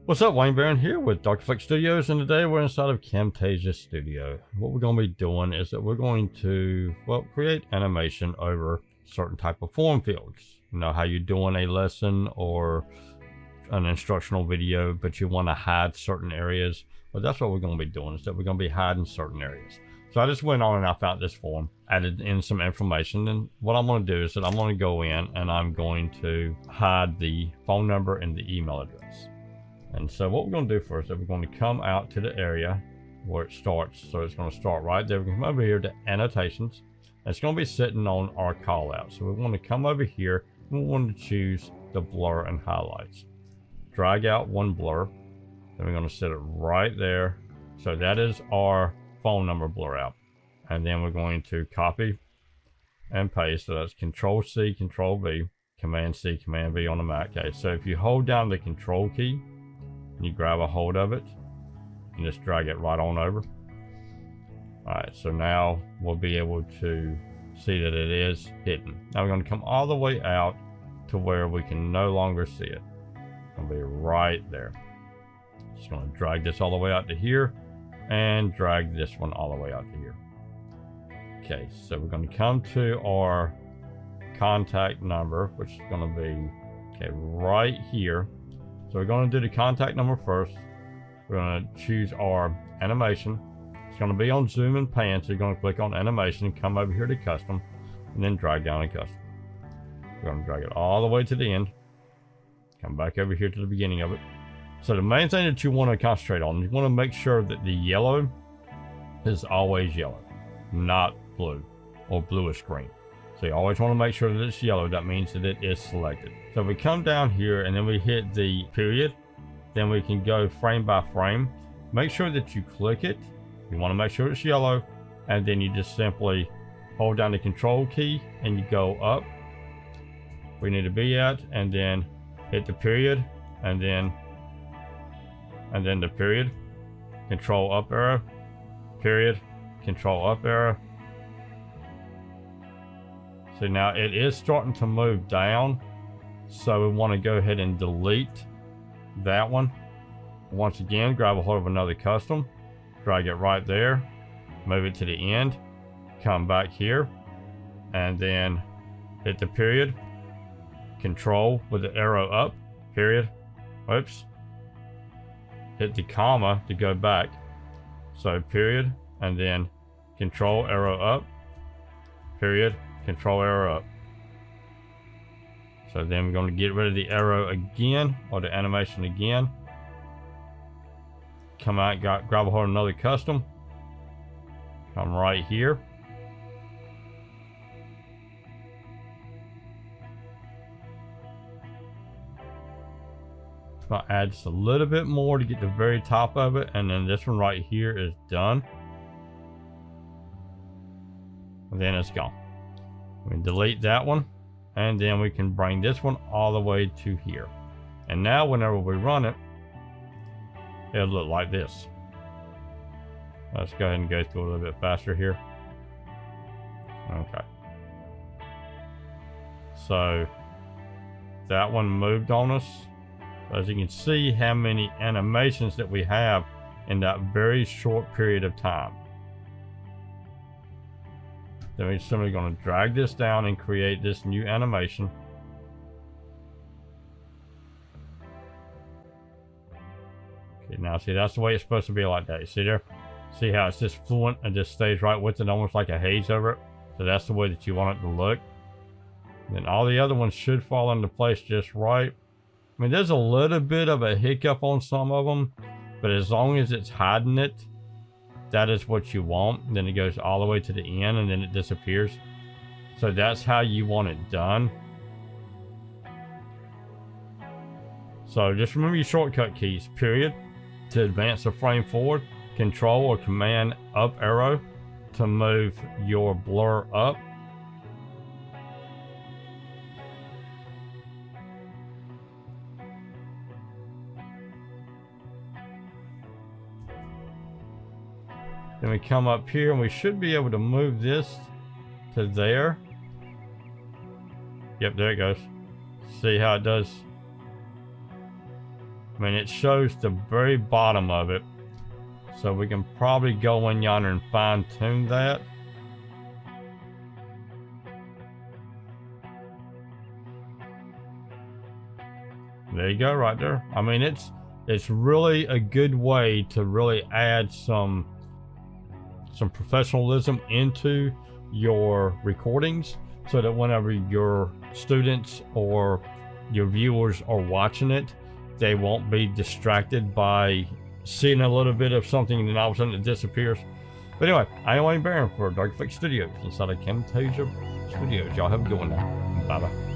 What's up, Wayne Barron here with Dr. Flex Studios, and today we're inside of Camtasia Studio. What we're going to be doing is that we're going to, create animation over certain type of form fields. You know how you're doing a lesson or an instructional video, but you want to hide certain areas. Well, that's what we're going to be doing, is that we're going to be hiding certain areas. So I just went on and I found this form, added in some information, and what I'm going to do is that I'm going to go in and I'm going to hide the phone number and the email address. And so what we're going to do first is we're going to come out to the area where it starts. So it's going to start right there. We can come over here to annotations. It's going to be sitting on our call out. So we want to come over here and we want to choose the blur and highlights. Drag out one blur. Then we're going to set it right there. So that is our phone number blur out. And then we're going to copy and paste. So that's Control C, Control V, Command C, Command V on the Mac. Okay, so if you hold down the Control key, you grab a hold of it and just drag it right on over. Alright, so now we'll be able to see that it is hidden. Now we're going to come all the way out to where we can no longer see it. It's going to be right there. Just going to drag this all the way out to here and drag this one all the way out to here. Okay, so we're going to come to our contact number, which is going to be right here. So we're going to do the contact number first. We're going to choose our animation. It's going to be on zoom and pan, so you're going to click on animation and come over here to custom and then drag down to custom. We're going to drag it all the way to the end. Come back over here to the beginning of it. So the main thing that you want to concentrate on, you want to make sure that the yellow is always yellow, not blue or bluish green. So you always want to make sure that it's yellow. That means that it is selected. So if we come down here and then we hit the period, then we can go frame by frame. Make sure that you click it. You want to make sure it's yellow, and then you just simply hold down the Control key and you go up where we need to be at, and then hit the period, and then the period, Control up arrow, period, Control up arrow. So now it is starting to move down, so we want to go ahead and delete that one. Once again, grab a hold of another custom, drag it right there, move it to the end, come back here, and then hit the period, Control with the arrow up, period, whoops, hit the comma to go back, so period, and then Control arrow up, period, Control arrow up. So then we're going to get rid of the arrow again, or the animation again. Come out, grab a hold of another custom. Come right here. I'll add just a little bit more to get the very top of it, and then this one right here is done. And then it's gone. We can delete that one, and then we can bring this one all the way to here. And now whenever we run it, it'll look like this. Let's go ahead and go through a little bit faster here. Okay. So that one moved on us. As you can see how many animations that we have in that very short period of time. Then we're simply going to drag this down and create this new animation. Okay, now see, that's the way it's supposed to be, like that. You see there? See how it's just fluent and just stays right with it, almost like a haze over it. So that's the way that you want it to look. And then all the other ones should fall into place just right. I mean, there's a little bit of a hiccup on some of them, but as long as it's hiding it, that is what you want. And then it goes all the way to the end and then it disappears. So that's how you want it done. So just remember your shortcut keys. Period to advance the frame forward, Control or Command up arrow to move your blur up, then we come up here and we should be able to move this to there. Yep, there it goes. See how it does I mean, it shows the very bottom of it. So we can probably go in yonder and fine tune that. There you go, right there. I mean, it's really a good way to really add some professionalism into your recordings, so that whenever your students or your viewers are watching it, they won't be distracted by seeing a little bit of something and then all of a sudden it disappears. But anyway, I am Wayne Barron for Dark Effects Studios inside of Camtasia Studios. Y'all have a good one now. Bye bye.